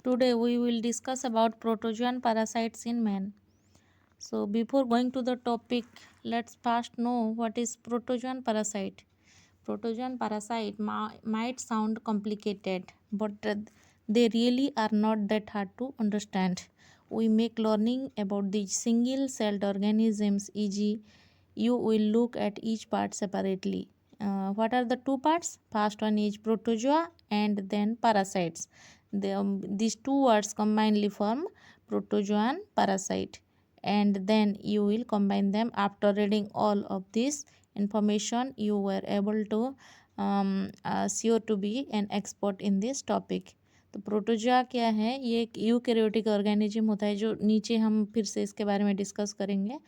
Today we will discuss about protozoan parasites in man. So before going to the topic, let's first know what is protozoan parasite. Protozoan parasite might sound complicated, but they really are not that hard to understand. We make learning about these single-celled organisms easy. You will look at each part separately. What are the two parts? First one is protozoa and then parasites. These two words combinedly form protozoan parasite, and then you will combine them. After reading all of this information, you were able to sure to be an expert in this topic. तो protozoa क्या है? ये एक eukaryotic organism होता है, जो नीचे हम फिर से इसके बारे में डिस्कस करेंगे।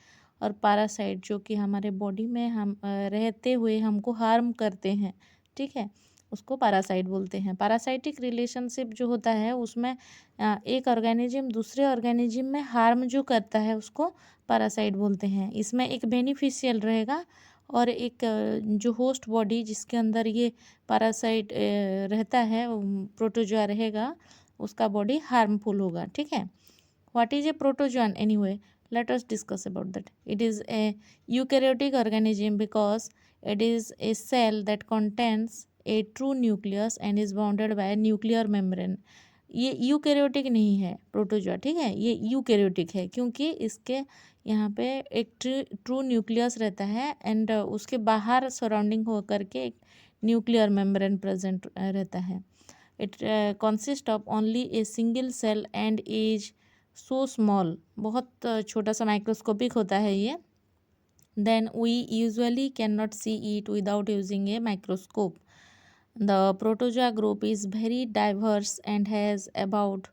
और पैरासाइट जो कि हमारे बॉडी में हम रहते हुए हमको हार्म करते हैं, ठीक है, उसको पैरासाइट बोलते हैं। पैरासाइटिक रिलेशनशिप जो होता है उसमें एक ऑर्गेनिज्म दूसरे ऑर्गेनिज्म में हार्म जो करता है उसको पैरासाइट बोलते हैं। इसमें एक बेनिफिशियल रहेगा और एक जो होस्ट बॉडी जिसके अंदर ये पैरासाइट रहता है, प्रोटोजोआ रहेगा, उसका बॉडी हार्मफुल होगा, ठीक है। What is A protozoan anyway? Let us discuss about that. It is a eukaryotic organism because it is a cell that contains a true nucleus and is bounded by a nuclear membrane. ये eukaryotic नहीं है protozoa, ठीक है, ये eukaryotic है क्योंकि इसके यहाँ पे एक ट्रू न्यूक्लियस रहता है एंड उसके बाहर सराउंडिंग हो करके एक न्यूक्लियर मेम्ब्रेन प्रेजेंट रहता है। It consist of only a single cell and is so small, बहुत छोटा सा माइक्रोस्कोपिक होता है ये। Then we usually can not see it without using a microscope. The protozoa group is very diverse and has about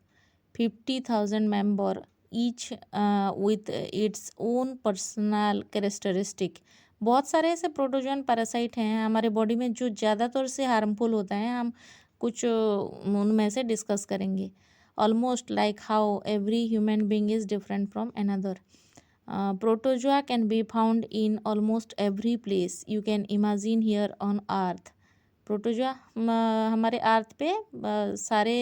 50,000 member each with its own personal characteristic. बहुत सारे ऐसे protozoan parasite हैं हमारे बॉडी में जो ज़्यादातर से हार्मफुल होता है। हम कुछ उनमें से डिस्कस करेंगे। Almost like how every human being is different from another. Protozoa can be found in almost every place you can imagine here on earth. Protozoa हमारे अर्थ पे सारे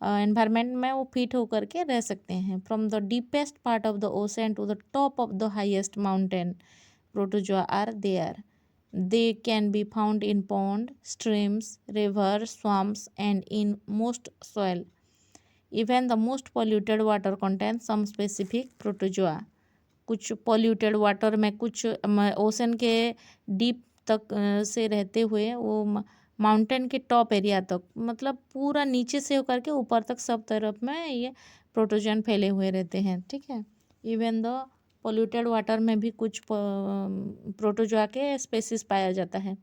एनवायरनमेंट में वो फिट होकर के रह सकते हैं। From the deepest part of the ocean to the top of the highest mountain, protozoa are there. They can be found in pond, streams, rivers, swamps, and in most soil. Even the most polluted water contains some specific protozoa. कुछ polluted water में कुछ ocean के deep तक से रहते हुए वो mountain के टॉप एरिया तक, मतलब पूरा नीचे से होकर के ऊपर तक सब तरफ में ये प्रोटोजोन फैले हुए रहते हैं, ठीक है। इवन द पोल्यूटेड वाटर में भी कुछ प्रोटोजोआ के स्पेसिस पाया जाता है।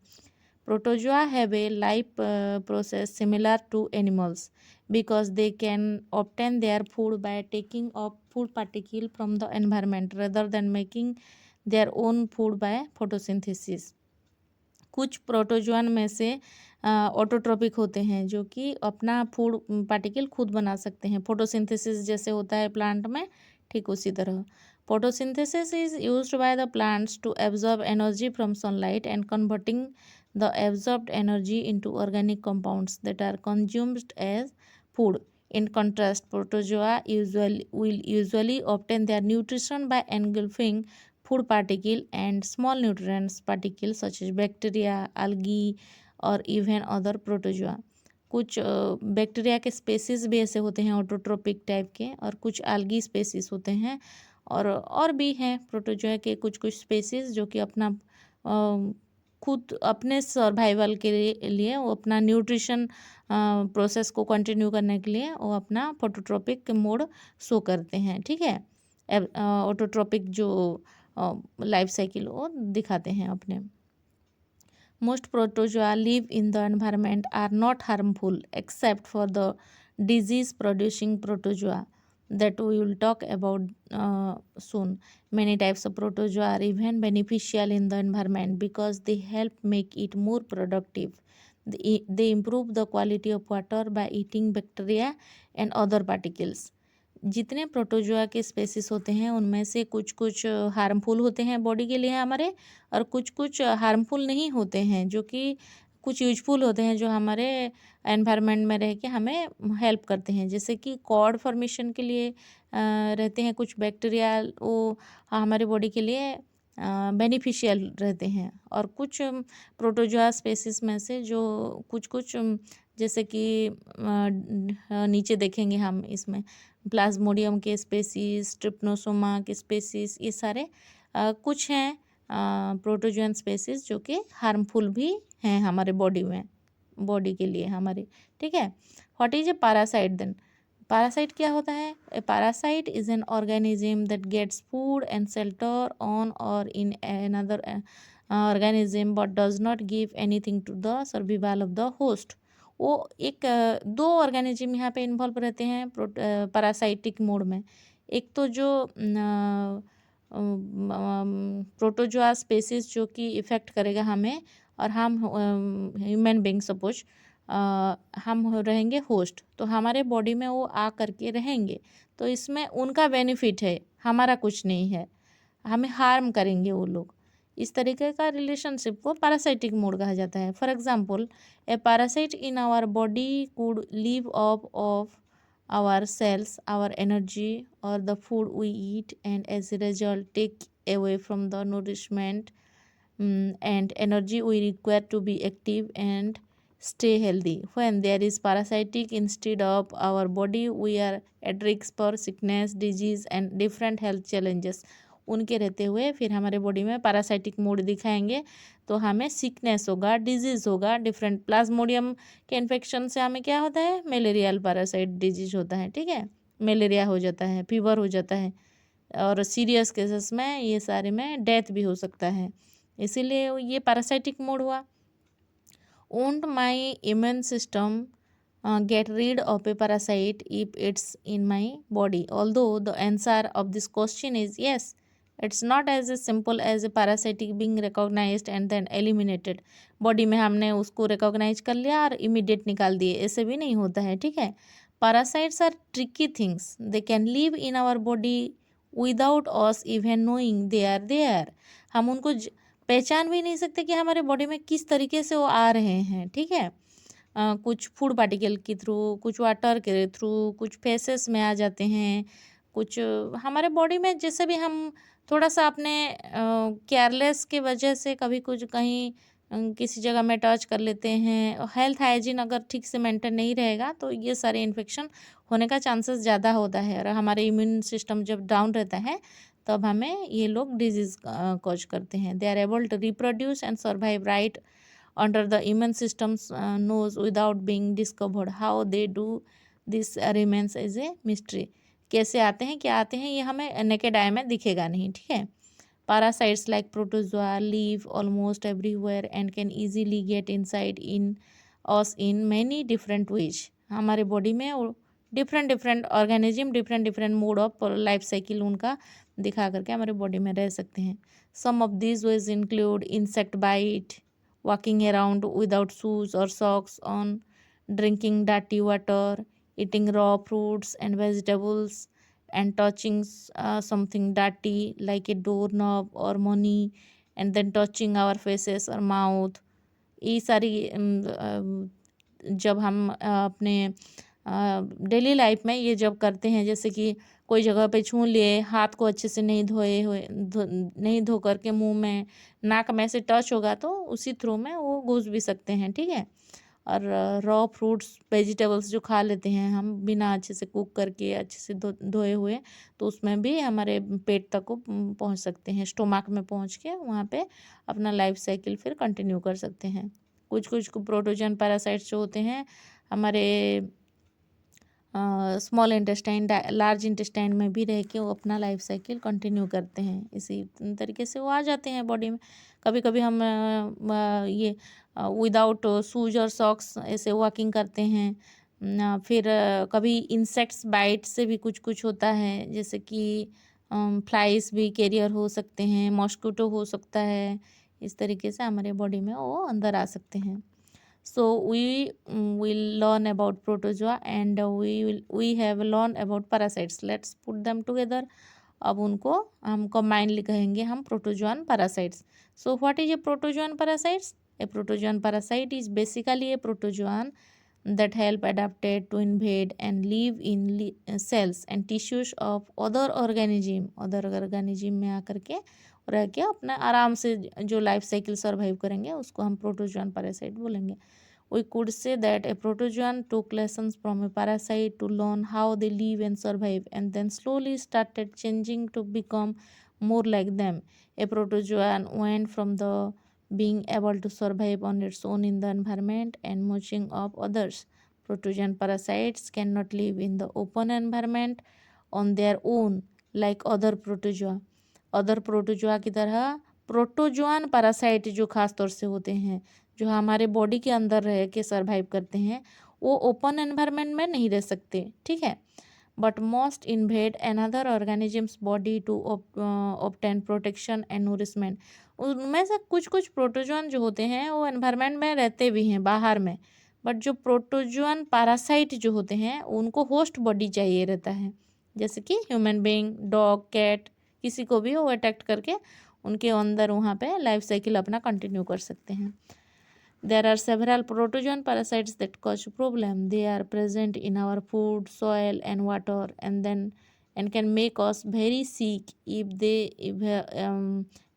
Protozoa have a life process similar to animals because they can obtain their food by taking up food particle from the environment rather than making their own food by photosynthesis. कुछ protozoan में से autotrophic होते हैं जो कि अपना food particle खुद बना सकते हैं। फोटोसिंथेसिस जैसे होता है प्लांट में, ठीक उसी तरह photosynthesis is used by the plants to absorb energy from sunlight and converting the absorbed energy into organic compounds that are consumed as food. In contrast, protozoa will usually obtain their nutrition by engulfing food particle and small nutrients particles such as bacteria, algae और even other protozoa. कुछ bacteria के spaces भी ऐसे होते हैं autotrophic type के, और कुछ algae स्पेसिस होते हैं, और भी हैं प्रोटोजोआ के कुछ कुछ स्पेसिस जो कि अपना खुद अपने सर्वाइवल के लिए वो अपना न्यूट्रिशन प्रोसेस को कंटिन्यू करने के लिए वो अपना फोटोट्रोपिक मोड शो करते हैं, ठीक है। ऑटोट्रोपिक जो लाइफ साइकिल वो दिखाते हैं अपने। Most protozoa live in the environment are not harmful except for the disease producing protozoa that we will talk about soon. Many types of protozoa are even beneficial in the environment because they help make it more productive. They improve the quality of water by eating bacteria and other particles. जितने protozoa के spaces होते हैं उनमें से कुछ कुछ harmful होते हैं बॉडी के लिए हमारे, और कुछ कुछ हार्मफुल नहीं होते हैं, जो कि कुछ यूजफुल होते हैं जो हमारे एनवायरनमेंट में रह के हमें हेल्प करते हैं, जैसे कि कॉर्ड फॉर्मेशन के लिए रहते हैं कुछ बैक्टीरिया, वो हमारे बॉडी के लिए बेनिफिशियल रहते हैं। और कुछ प्रोटोजोआ स्पेसिस में से जो कुछ कुछ जैसे कि नीचे देखेंगे हम इसमें प्लाज्मोडियम के स्पेसीज, ट्रिप्नोसोमा के स्पेसीज, ये सारे कुछ हैं प्रोटोजोअन स्पेसीज जो कि हार्मफुल भी हैं हमारे बॉडी में, बॉडी के लिए हमारे, ठीक है। What is a parasite then? Parasite क्या होता है? A parasite is an organism that gets food and shelter on or in another organism but does not give anything to the survival of the host. वो एक दो organism यहाँ पे involve रहते हैं पैरासाइटिक मोड में। एक तो जो प्रोटोजोआ स्पेसिस जो कि इफ़ेक्ट करेगा हमें, और हम ह्यूमन बींग सपोज हम रहेंगे होस्ट, तो हमारे बॉडी में वो आ करके रहेंगे, तो इसमें उनका बेनिफिट है, हमारा कुछ नहीं है, हमें हार्म करेंगे वो लोग। इस तरीके का रिलेशनशिप को पैरासाइटिक मोड कहा जाता है। For example, a parasite in our body could live off our cells, our energy, or the food we eat, and as a result take away from the nourishment and energy we require to be active and stay healthy. When there is parasitic instead of our body, we are at risk for sickness, disease and different health challenges. उनके रहते हुए फिर हमारे body में parasitic mode दिखाएंगे, तो हमें sickness होगा, डिजीज़ होगा, डिफरेंट प्लाज्मोडियम के इन्फेक्शन से हमें क्या होता है, मलेरियल पैरासाइट डिजीज होता है, ठीक है, मलेरिया हो जाता है, फीवर हो जाता है, और सीरियस केसेस में ये सारे में डेथ भी हो सकता है, इसीलिए ये पैरासाइटिक मोड हुआ। Won't my immune system get rid of a parasite if it's in my body? Although the answer of this question is yes, it's not as simple as a parasitic being recognized and then eliminated. Body में हमने उसको recognise कर लिया और immediate निकाल दिए, ऐसे भी नहीं होता है, ठीक है। Parasites are tricky things, they can live in our body without us even knowing they are there. हम उनको पहचान भी नहीं सकते कि हमारे बॉडी में किस तरीके से वो आ रहे हैं, ठीक है। कुछ फूड पार्टिकल के थ्रू, कुछ वाटर के थ्रू, कुछ फेसेस में आ जाते हैं, कुछ हमारे बॉडी में जैसे भी हम थोड़ा सा अपने केयरलेस के वजह से कभी कुछ कहीं किसी जगह में टच कर लेते हैं, हेल्थ हाइजीन अगर ठीक से मेंटेन नहीं रहेगा तो ये सारे इन्फेक्शन होने का चांसेस ज़्यादा होता है। और हमारे इम्यून सिस्टम जब डाउन रहता है तब हमें ये लोग डिजीज़ कॉज करते हैं। They are able to reproduce and survive right under the immune systems nose without being discovered. How they do this remains as a mystery. कैसे आते हैं, क्या आते हैं, ये हमें नेकेड आई में दिखेगा नहीं, ठीक है। Parasites like protozoa live almost everywhere and can easily get inside in us in many different ways. हमारे बॉडी में different different organism different different mode of life cycle उनका दिखा करके हमारे बॉडी में रह सकते हैं। Some of these ways include insect bite, walking around without shoes और socks on, drinking dirty water, eating raw fruits and vegetables, and touching something dirty like a doorknob or money, and then touching our faces or mouth. ये सारी जब हम अपने daily life में ये जब करते हैं, जैसे कि कोई जगह पे छू लिए, हाथ को अच्छे से नहीं धोए हुए नहीं धो करके मुंह में नाक में से टच होगा तो उसी थ्रू में वो घुस भी सकते हैं, ठीक है। और रॉ फ्रूट्स वेजिटेबल्स जो खा लेते हैं हम बिना अच्छे से कुक करके अच्छे से धोए हुए, तो उसमें भी हमारे पेट तक को पहुंच सकते हैं, स्टोमक में पहुंच के वहाँ पे अपना लाइफ साइकिल फिर कंटिन्यू कर सकते हैं। कुछ कुछ प्रोटोजन पैरासाइट्स जो होते हैं हमारे स्मॉल इंटेस्टाइन लार्ज इंटेस्टाइन में भी रह के वो अपना लाइफ साइकिल कंटिन्यू करते हैं, इसी तरीके से वो आ जाते हैं बॉडी में। कभी कभी हम ये विदाउट शूज और सॉक्स ऐसे वॉकिंग करते हैं। फिर कभी इंसेक्ट्स बाइट से भी कुछ कुछ होता है, जैसे कि फ्लाइज भी कैरियर हो सकते हैं, मॉस्किटो हो सकता है, इस तरीके से हमारे बॉडी में वो अंदर आ सकते हैं। So we will learn about protozoa and we have learned about parasites. Let's put them together. अब उनको हम कम्बाइनली कहेंगे हम protozoan parasites. So what is A protozoan parasites? A protozoan parasite is basically a protozoan that help adapted to invade and live in cells and tissues of other organism में आकर के रह के अपना आराम से जो लाइफ साइकिल सर्वाइव करेंगे उसको हम प्रोटोजोआन पैरासाइट बोलेंगे. We could say that a protozoan took lessons from a parasite to learn how they live and survive, and then slowly started changing to become more like them. A protozoan went from the being able to survive on its own in the environment and muching of others. Protozoan parasites cannot live in the open environment on their own like other protozoa. Other protozoa की तरह protozoan parasite जो खास तौर से होते हैं, जो हमारे बॉडी के अंदर रह के सर्वाइव करते हैं, वो ओपन एनवायरनमेंट में नहीं रह सकते. ठीक है. But most invade another organism's body to obtain protection and nourishment. उनमें से कुछ कुछ प्रोटोजोआन जो होते हैं वो एनवायरनमेंट में रहते भी हैं बाहर में, बट जो प्रोटोजोआन पैरासाइट जो होते हैं उनको होस्ट बॉडी चाहिए रहता है. जैसे कि ह्यूमन बीइंग, डॉग, कैट, किसी को भी वो अटैक करके उनके अंदर वहाँ पे लाइफ साइकिल अपना कंटिन्यू कर सकते हैं. There are several protozoan parasites that cause problem. They are present in our food, soil, and water, and can make us very sick if they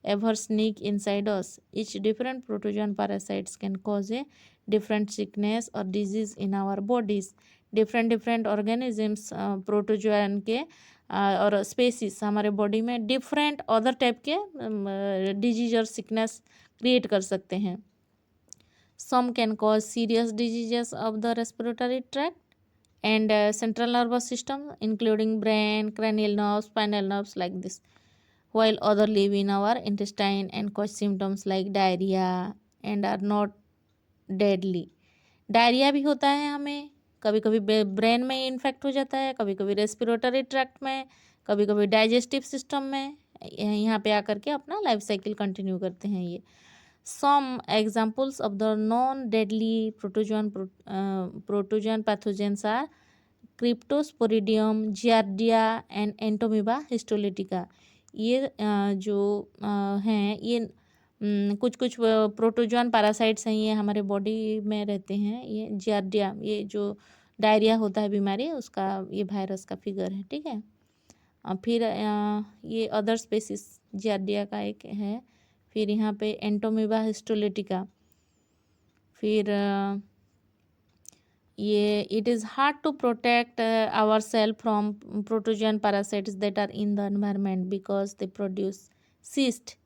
ever sneak inside us. Each different protozoan parasites can cause a different sickness or disease in our bodies. different organisms protozoan के और spaces हमारे body में different other type के disease और sickness create कर सकते हैं. Some can cause serious diseases of the respiratory tract and central nervous system, including brain, cranial nerves, spinal nerves like this, while other live in our intestine and cause symptoms like diarrhea and are not deadly. Diarrhoea भी होता है हमें, कभी कभी brain में infect हो जाता है, कभी कभी रेस्पिरेटरी ट्रैक्ट में, कभी कभी डाइजेस्टिव सिस्टम में, यहाँ पे आकर के अपना लाइफ साइकिल कंटिन्यू करते हैं ये. Some examples of the non-deadly protozoan pathogens are Cryptosporidium, Giardia and Entomoeba histolytica. ये जो हैं ये कुछ कुछ प्रोटोजोआन पैरासाइट्स हैं, ये हमारे बॉडी में रहते हैं. ये जियार्डिया, ये जो डायरिया होता है बीमारी, उसका ये वायरस का फिगर है. ठीक है. फिर ये अदर स्पेसिस जियार्डिया का एक है. फिर यहाँ पे एंटोमीबा हिस्टोलिटिका. फिर ये it is hard to protect our cell from protozoan parasites that are in the environment because they produce cyst.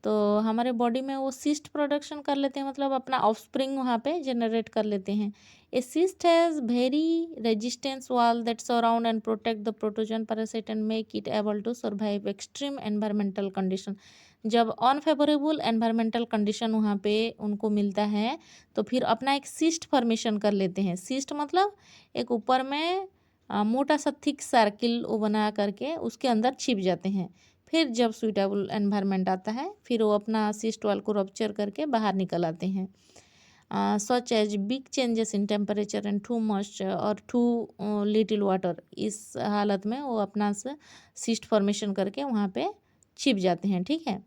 तो हमारे बॉडी में वो सिस्ट प्रोडक्शन कर लेते हैं, मतलब अपना ऑफस्प्रिंग वहाँ पे जनरेट कर लेते हैं. A cyst has very resistance wall that surround and protect the protozoan parasite and make it able to survive extreme environmental condition. जब अनफेवरेबल एनवायरमेंटल कंडीशन वहाँ पे उनको मिलता है तो फिर अपना एक सिस्ट फॉर्मेशन कर लेते हैं. सिस्ट मतलब एक ऊपर में मोटा सा थिक सर्किल वो बना करके उसके अंदर छिप जाते हैं. फिर जब सूटेबल एनवायरनमेंट आता है फिर वो अपना सिस्ट वॉल को रप्चर करके बाहर निकल आते हैं. Such as big changes in temperature and too much or too little water. इस हालत में वो अपना सिस्ट फॉर्मेशन करके वहाँ पे छिप जाते हैं. ठीक है.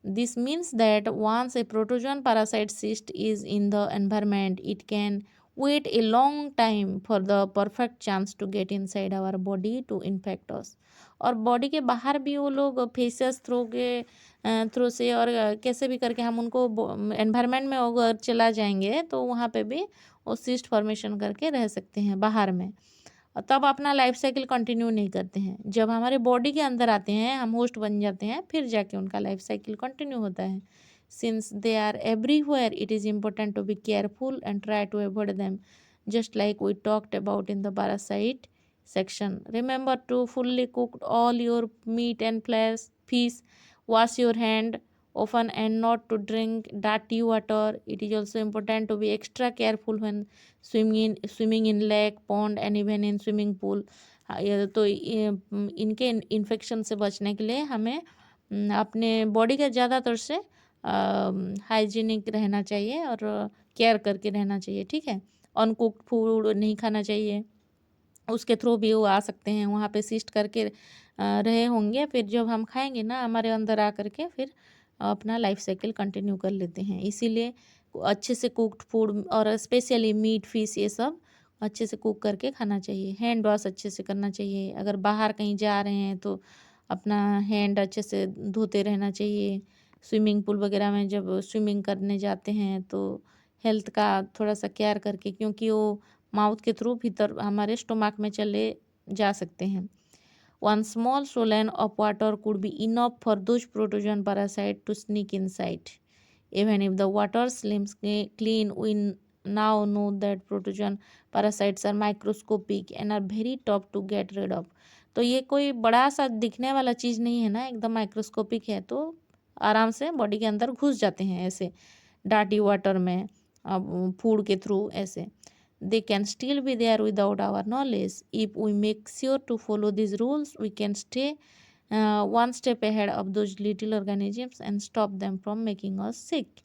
This means that once a protozoan parasite cyst is in the environment, it can wait a long time for the perfect chance to get inside our body to infect us. और body के बाहर भी वो लोग faces through से और कैसे भी करके हम उनको एनवायरनमेंट में अगर चला जाएंगे तो वहाँ पे भी वो सिस्ट फॉर्मेशन करके रह सकते हैं बाहर में, और तब अपना लाइफ साइकिल कंटिन्यू नहीं करते हैं. जब हमारे बॉडी के अंदर आते हैं, हम होस्ट बन जाते हैं, फिर जाके उनका लाइफ साइकिल कंटिन्यू होता है. Since they are everywhere, it is important to be careful and try to avoid them, just like we talked about in the parasite section. Remember to fully cook all your meat and fish. Wash your hand often and not to drink dirty water. It is also important to be extra careful when swimming in lake, pond and even in swimming pool. तो इनके infection से बचने के लिए हमें अपने body का ज़्यादातर से हाइजीनिक रहना चाहिए और केयर करके रहना चाहिए. ठीक है. अनकुक्ड फूड नहीं खाना चाहिए, उसके थ्रू भी वो आ सकते हैं, वहाँ पे सिस्ट करके रहे होंगे, फिर जब हम खाएंगे ना हमारे अंदर आ करके फिर अपना लाइफ साइकिल कंटिन्यू कर लेते हैं. इसीलिए अच्छे से कुक्ड फूड और स्पेशली मीट फिश ये सब अच्छे से कुक करके खाना चाहिए। हैंड वॉश अच्छे से करना चाहिए। अगर बाहर कहीं जा रहे हैं तो अपना हैंड अच्छे से धोते रहना चाहिए। स्विमिंग पूल वगैरह में जब स्विमिंग करने जाते हैं तो हेल्थ का थोड़ा सा केयर करके, क्योंकि वो माउथ के थ्रू भीतर हमारे स्टोमक में चले जा सकते हैं। One small swallow of water could be enough for those protozoan parasites to sneak inside. Even if the water seems clean, we now know that protozoan parasites are microscopic and are very tough to get rid of. तो ये कोई बड़ा सा दिखने वाला चीज़ नहीं है ना, एकदम माइक्रोस्कोपिक है, तो आराम से बॉडी के अंदर घुस जाते हैं ऐसे डार्टी वाटर में, अब फूड के थ्रू ऐसे। They can still be there without our knowledge. If we make sure to follow these rules, we can stay one step ahead of those little organisms and stop them from making us sick.